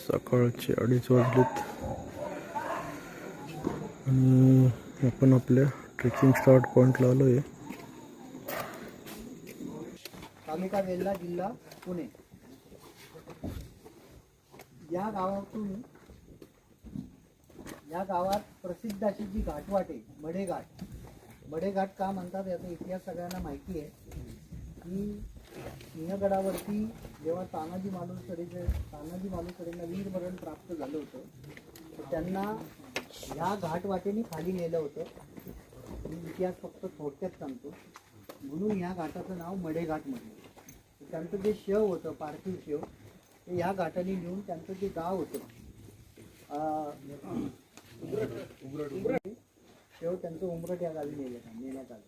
सकाळचे 2:30 वाजलेत आणि आपण आपल्या ट्रेकिंग स्टार्ट पॉइंटला आलो आहे. तालुका वेल्हा, जिल्हा पुणे. या गावात प्रसिद्ध अशी जी घाटवाट आहे मडेघाट. मडेघाट का म्हणतात याचा इतिहास सगळ्यांना माहिती आहे की सिंहगडावरती जेव्हा तानाजी मालुसरेंना वीरमरण प्राप्त झालं होतं तर त्यांना ह्या घाटवाटेने खाली नेलं होतं. मी इतिहास फक्त थोडक्यात सांगतो. म्हणून ह्या घाटाचं नाव मडेघाट म्हणलं. त्यांचं जे शव होतं, पार्थिव शव, ते ह्या घाटाने नेऊन त्यांचं जे गाव होतं शव त्यांचं उमरट या गावी नेण्यात आलं.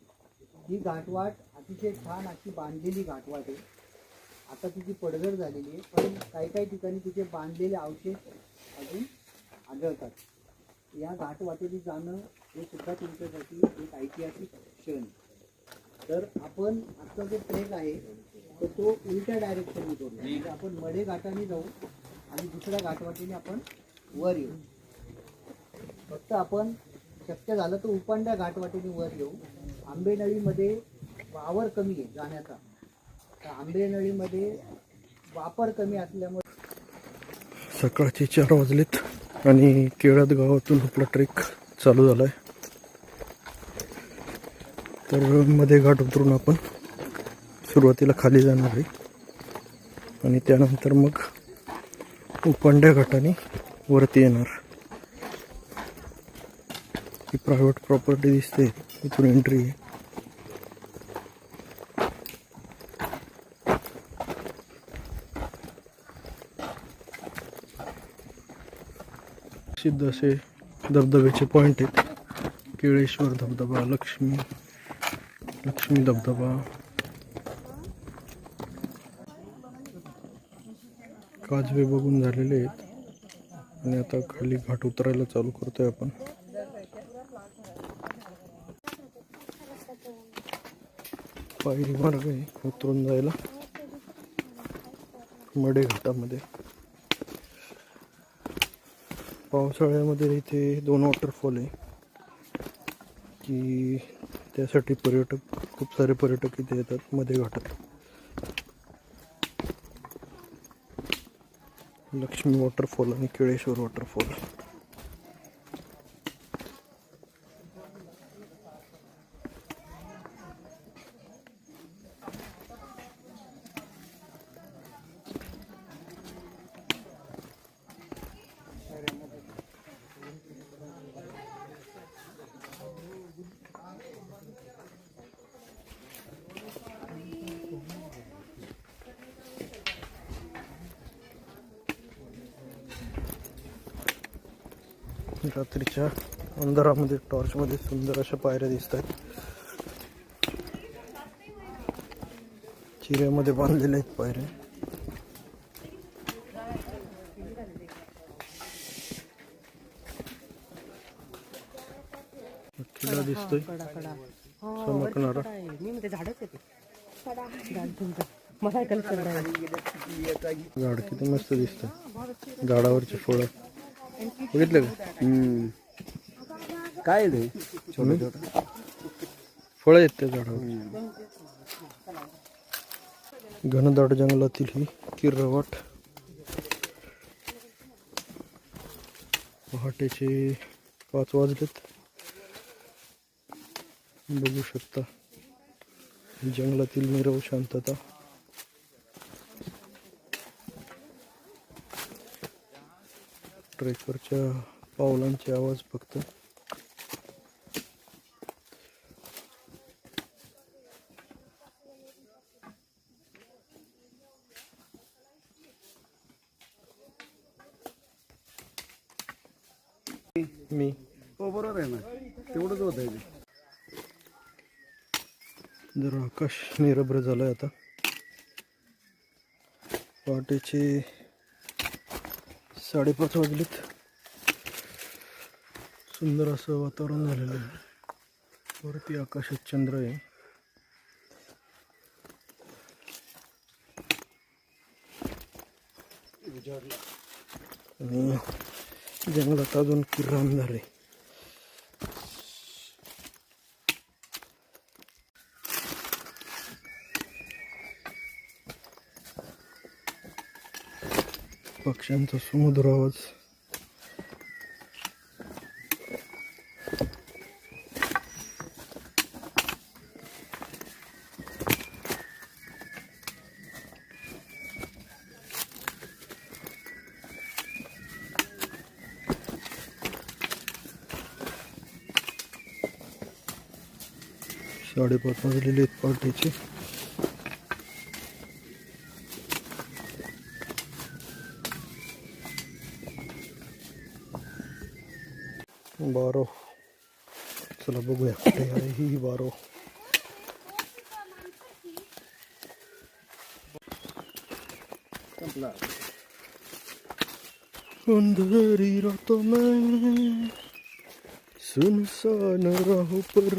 ही घाटवाट अतिशय छान अशी बांधलेली घाटवाट आहे. आता तिची पडझड झालेली आहे, पण काही ठिकाणी तिचे बांधलेले अवशेष अजून आढळतात. या घाटवाटेने जाणं हे सुद्धा तुमच्यासाठी एक ऐतिहासिक क्षण. तर आपण आजचा जो ट्रेक आहे तर तो उलट्या डायरेक्शनने करू. म्हणजे आपण मडे घाटाने जाऊ आणि दुसऱ्या घाटवाटेने आपण वर येऊ. फक्त आपण शक्य झालं तर उपांड्या घाटवाटेने वर येऊ. आंबेनळीमध्ये वावर कमी आहे जाण्याचा, तर आंबेनळीमध्ये वापर कमी असल्यामुळे सकाळचे 4 वाजलेत आणि केळद गावातून आपला ट्रेक चालू झाला आहे. तर मध्ये घाट उतरून आपण सुरुवातीला खाली जाणार आहे आणि त्यानंतर मग उपांड्या घाटाने वरती येणार. ही प्रायव्हेट प्रॉपर्टी दिसते, इथून एंट्री आहे. प्रसिद्ध असे धबधब्याचे पॉइंट आहेत. केळेश्वर धबधबा, लक्ष्मी धबधबा, काजवे बघून झालेले आहेत आणि आता खाली घाट उतरायला चालू करतोय आपण. पायरी मार्ग आहे उतरून जायला मडे घाटामध्ये. पावसाळ्यामध्ये इथे 2 वॉटरफॉल आहे की त्यासाठी खूप सारे पर्यटक इथे येतात मध्ये घाटात. लक्ष्मी वॉटरफॉल आणि केळेश्वर वॉटरफॉल. रात्रीच्या अंधारामध्ये टॉर्चमध्ये सुंदर अशा पायऱ्या दिसत आहेत. चिऱ्यामध्ये बांधलेल्या आहेत पायऱ्या. किल्ला दिसतोय चमकणारा. झाड किती मस्त दिसत. झाडावरचे फळं बघितलं का? काय ते छोटे छोटे फळं आहेत त्या झाडावर. घनदाट जंगलातील ही किर्रवाट. पहाटेचे 5 वाजलेत. बघू शकता जंगलातील नीरव शांतता. ट्रेकरच्या पावलांचे आवाज फक्त. मी हो बरोबर आहे ना, तेवढंच होत आहे. जरा आकाश निरभ्र झालंय आता. पहाटेचे 5:30 वाजलेत. सुंदर असं वातावरण झालेलं आहे. वरती आकाशात चंद्र आहे. आणि जंगलात अजून किराम झाले. पक्ष्यांचा सुमधुर आवाज. साडेपाच वाजलेले आहेत पहाटेचे. बारो. चला बघूया कुठे आहे ही बारो. अंधेरी रातों में सुनसान राहों पर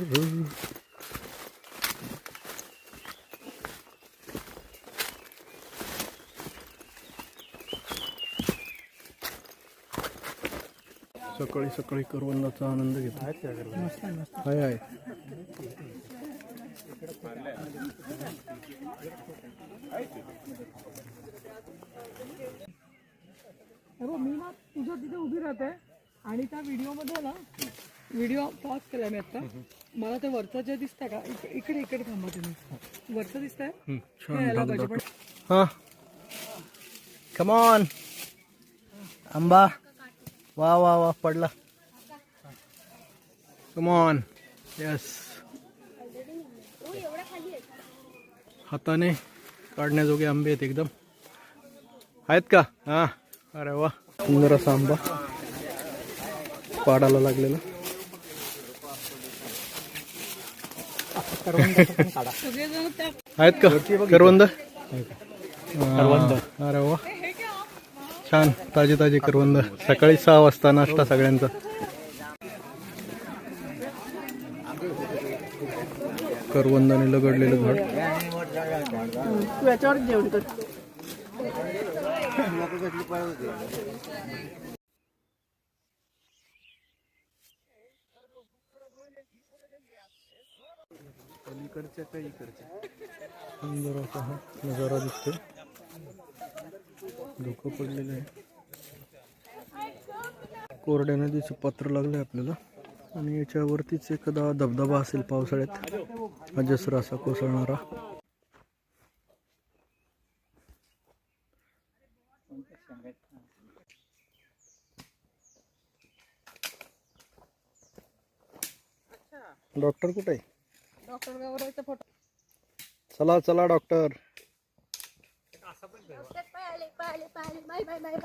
सकाळी सकाळी करवंदाचा आनंद घेतो. हाय हाय. मी ना तुझं तिथे उभी राहते आणि त्या व्हिडिओमध्ये ना व्हिडिओ पॉज केला मी आता. मला ते वरचं जे दिसतंय का इकडे इकडे थांबा तुम्ही. वरचं दिसतंय हा. Come on. आंबा. वा वा वा पडला. Come on. यस. हाताने काढण्याजोगे आंबे आहेत एकदम. आहेत का? हा. अरे वा. सुंदर असा आंबा पाडाला लागलेला. आहेत का करवंद? अरे वा छान. ताजे ताजे करवंद. सकाळी 6 वाजता नाश्ता सगळ्यांचा. करवंदाने लगडलेलं झाड. याच्यावर जेवण कर. सुंदर असा हा नजारा दिसतोय. धुकं पडलेलं आहे. कोरड्या नदीचं पात्र लागलंय आपल्याला आणि याच्यावरतीच एखादा धबधबा असेल पावसाळ्यात अजस्र असा कोसळणारा. डॉक्टर कुठे आहे? चला चला डॉक्टर.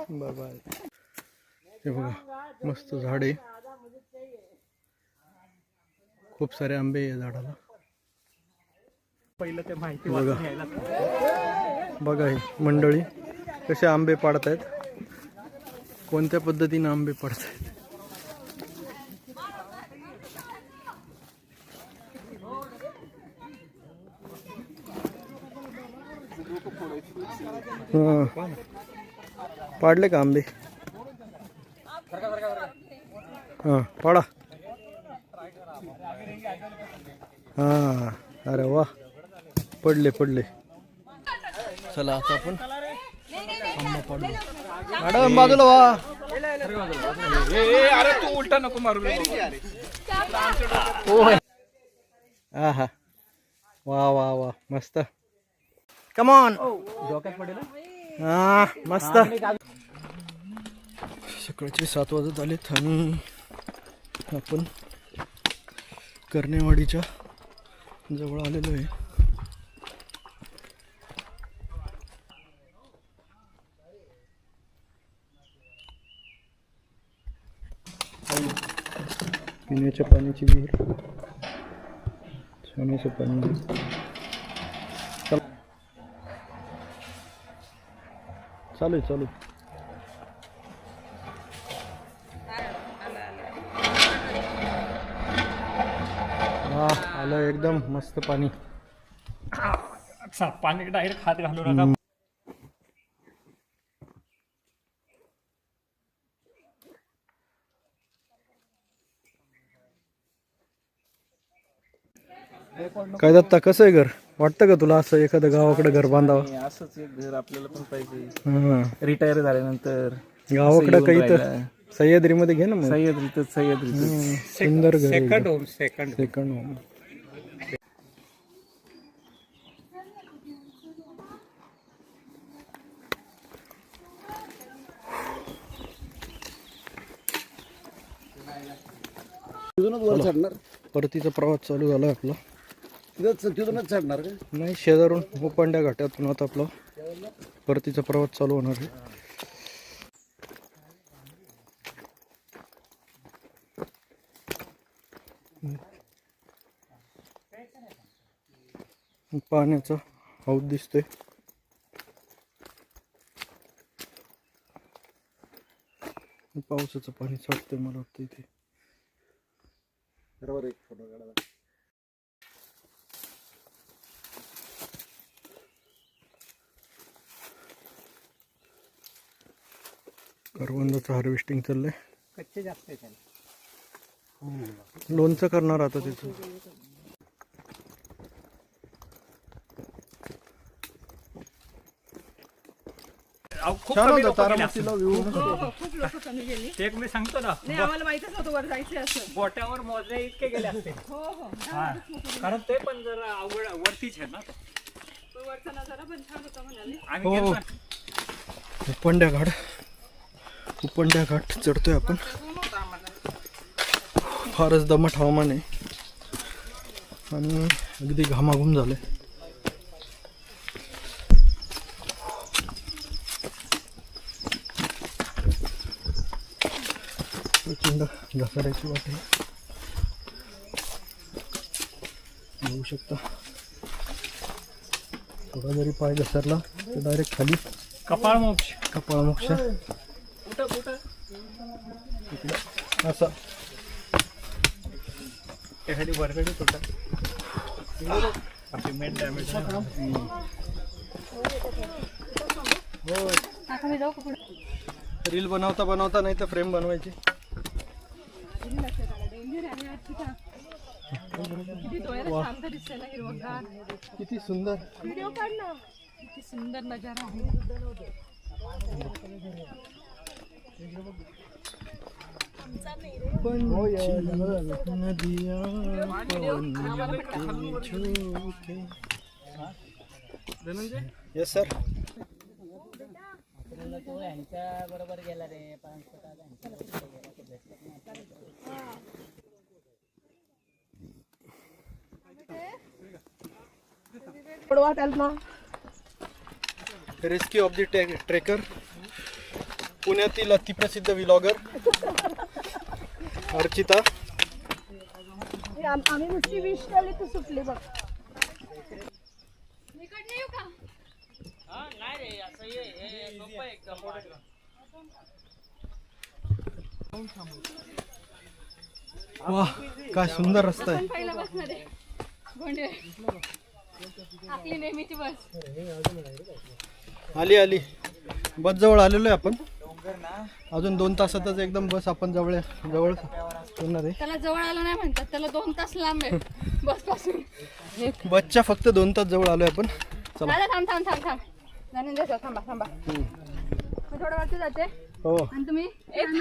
Bye bye. हे बघा मस्त झाड आहे. खूप सारे आंबे आहे झाडाला. पहिलं ते माहिती बघा. बघा ही मंडळी कसे आंबे पाडतायत. कोणत्या पद्धतीने आंबे पाडतायत. पाडले का आंबे? हा पाडा. हा अरे वा पडले पडले. चला आता आपण आंबा पाडू. मॅडम बाजूला वा. अरे तू उलटा नको मारू. हा वा वा वा मस्त. Come on. हा मस्त. सकाळचे 7 वाजत आलेत आणि आपण कर्णेवाडीच्या जवळ आलेलो आहे. पिण्याच्या पाण्याची विहीर. छान असं पाणी. चालू चालू. हा आलं एकदम मस्त पाणी. पाणी डायरेक्ट हात घालू नका. काय दत्ता कसं आहे घर? वाटतं का तुला असं एखादं गावाकडे घर बांधावं? असंच एक घर आपल्याला पण पाहिजे. हा. रिटायर झाल्यानंतर गावाकडं काही तर सह्याद्रीमध्ये घे ना मग. सह्याद्रीतच सुंदर घर आहे. Second second home. तिथूनच वर चढणार, परतीचा प्रवास चालू झाला आपला. तिथूनच चढणार का? नाही, शेजारून उपांड्या घाटातून आता आपला परतीचा प्रवास चालू होणार आहे. पाण्याचा हौद दिसतोय. पावसाचं पाणी साठतंय मला वाटतं इथे. बरोबर, एक फोटो काढा. करवंदाचं हार्वेस्टिंग चाललंय. कच्चे जास्त आहे त्याला. लोणचं करणार आता त्याचं. छान होतं तारामतीला व्ह्यू. खूप लोक कमी गेली. ते मी सांगतो ना, नाही, आम्हाला माहितच नव्हतं वर जायचं असं. बोट्यावर मोजले इतके गेले असते. हो हो. कारण ते पण जरा अवघड वरतीच आहे ना. तो वरचा नजारा पण छान होता म्हणाले. आम्ही हो. गेलो उपंड्या घाट चढतोय आपण. फारच दमट हवामान आहे आणि अगदी घामाघूम झालंय. प्रचंड घसाऱ्याची वाट आहे, बघू शकता. थोडा जरी पाय घसरला तर डायरेक्ट खाली कपाळ मोक्ष. कपाळमोक्ष. असा एखादी वरगडी तुटत. Main damage. आता मी जाऊ का पुढे? रील बनवता बनवता नाही तर फ्रेम बनवायची. किती डोळ्याला शांत दिसतंय ना हिरवंगार. किती सुंदर. व्हिडिओ काढ ना. किती सुंदर नजारा आहे. Yes sir. बरोबर गेला रे. Rescue of the trekker. पुण्यातील अतिप्रसिद्ध व्लॉगर अर्चिता. आम्ही नुसती विश केली तू सुटली बघ. वाह, काय सुंदर रस्ता आहे. पहिला बसणार आहे गोंडे. आपली नेहमीची बस. आली बस जवळ आलेलो आहे आपण. अजून 2 तासातच एकदम बस आपण जवळ होणार आहे. त्याला जवळ आलं नाही म्हणतात, त्याला 2 तास लांब आहे बस पासून. बसच्या फक्त 2 तास जवळ आलोय आपण. चला. थांब जाणून द्या. थांबा मी थोडं वरती जाते. हो. आणि तुम्ही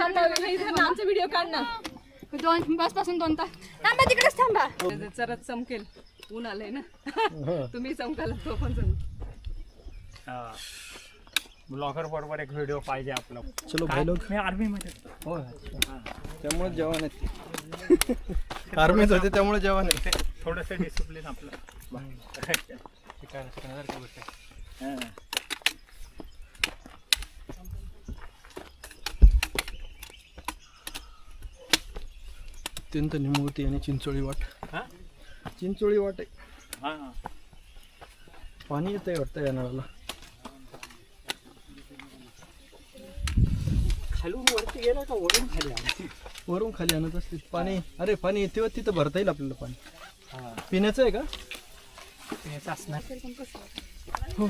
आमचा व्हिडिओ काढ ना. बस पासून 2 तास थांबा. तिकडेच थांबा. चरत चमकेल. ऊन आलंय ना. तुम्ही चमकाल, तो पण चमकेल. ब्लॉगर बरोबर एक व्हिडिओ पाहिजे आपला. चलो भाई लोग. मी आर्मी मध्ये. हो, त्यामुळे जवान आहेत. आर्मीत होते त्यामुळे जवान आहे. थोडस डिसिप्लिन आपलं. अत्यंत निमुळती आणि चिंचोळी वाट. चिंचोळी वाट आहे. पाणी येत आहे वाटतं या नळाला. खालून वरती गेला का वरून खाली? वरून खाली आणत असतील पाणी. अरे पाणी येते तिथं भरता येईल आपल्याला. पाणी पिण्याचं आहे का? पिण्याचं असणार. हो.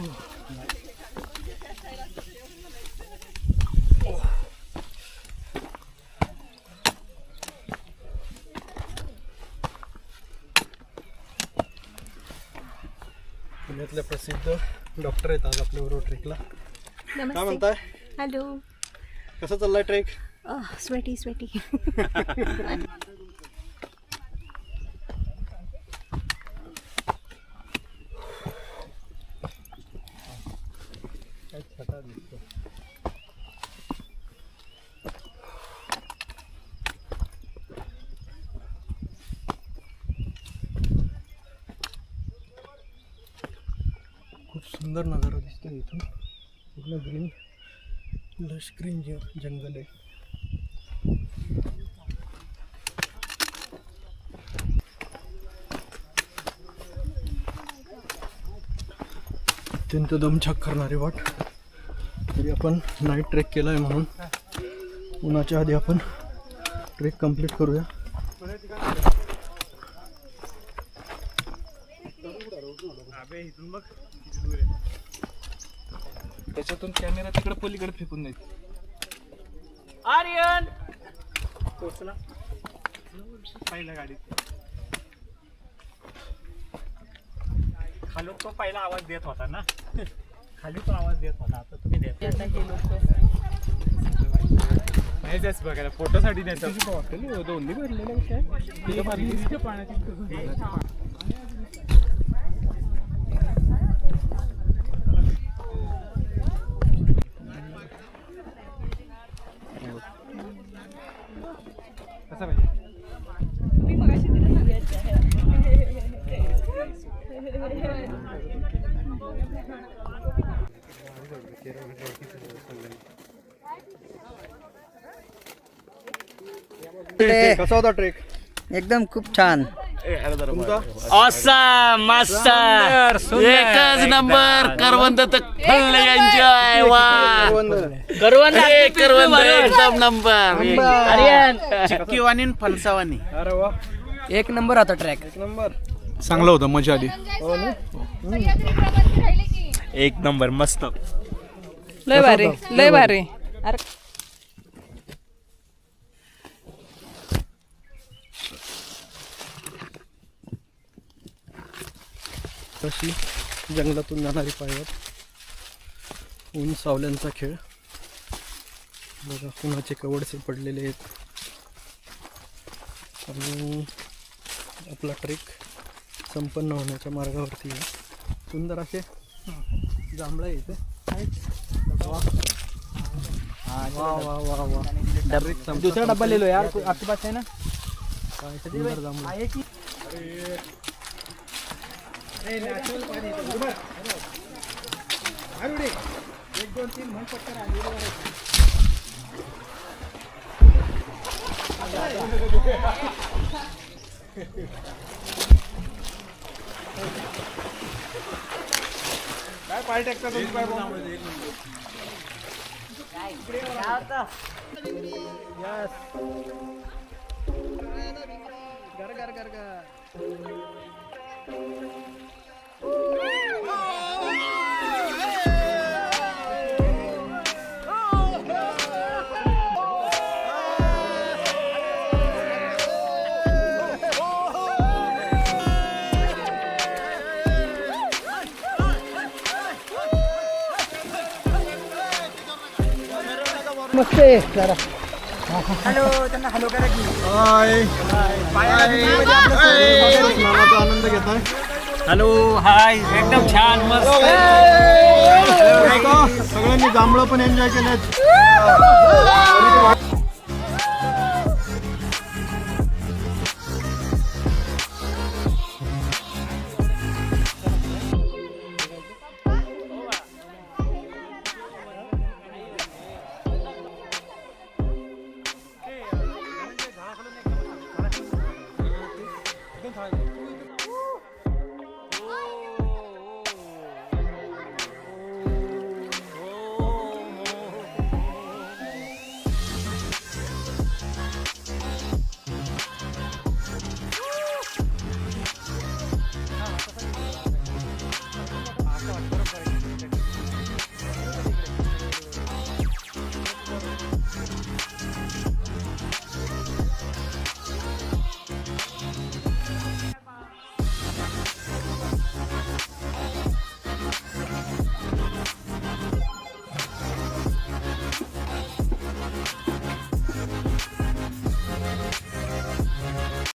इथले प्रसिद्ध डॉक्टर आहेत आज आपल्याबरोबर ट्रेकला. काय म्हणताय? हॅलो. कसं चाललाय ट्रेक? Sweaty sweaty. खूप सुंदर नजारा दिसतोय इथून. पूर्ण ग्रीन लश ग्रीन जंगल आहे. अत्यंत दमछाक करणारी वाट. तरी आपण नाईट ट्रेक केला आहे म्हणून उन्हाच्या आधी आपण ट्रेक कंप्लीट करूया. त्याच्यातून कॅमेरा तिकडे पलीकडे फेकून जाईल. आर्यन पोचला पहिल्या गाडीत. खाली तो पहिला आवाज देत होता ना. खाली तो आवाज देत होता. आता तुम्ही देत नाही जायचं बघायला फोटोसाठी द्यायचं. हॉटेल दोन्ही भरलेलं काय पाण्याची. कसा पाहिजे? मी मगाशी तिला सांगायचं. कसा होता ट्रेक? एकदम खूप छान. तुमचा? ऑसम मस्त एकच नंबर. करवंद तर फुल एन्जॉय. वा करवंद एकदम नंबर. चिक्कीवाणी फणसावानी. अरे वा, एक नंबर होता ट्रॅक. एक नंबर. चांगलं होतं, मजा आली. हो ना. एक नंबर मस्त. लय भारी लय भारी. तशी जंगलातून जाणारी पायवाट. ऊन सावल्यांचा खेळ बघा. उन्हाचे कवडसे पडलेले आहेत आणि आपला ट्रेक संपन्न होण्याच्या मार्गावरती आहे. सुंदर असे जांभळं इथे वा वा वा वा. दुसरा डब्बा लिहिलो यार आपके पास है ना. काय सुंदर जांभळं. काय पाय टाकता तुम्ही? पाय गर गर गर गर. मस्त आहे जरा. हाय स्नानाचा आनंद घेताय. हॅलो हाय एकदम छान मस्त. सगळ्यांनी जांभळं पण एन्जॉय केलेत.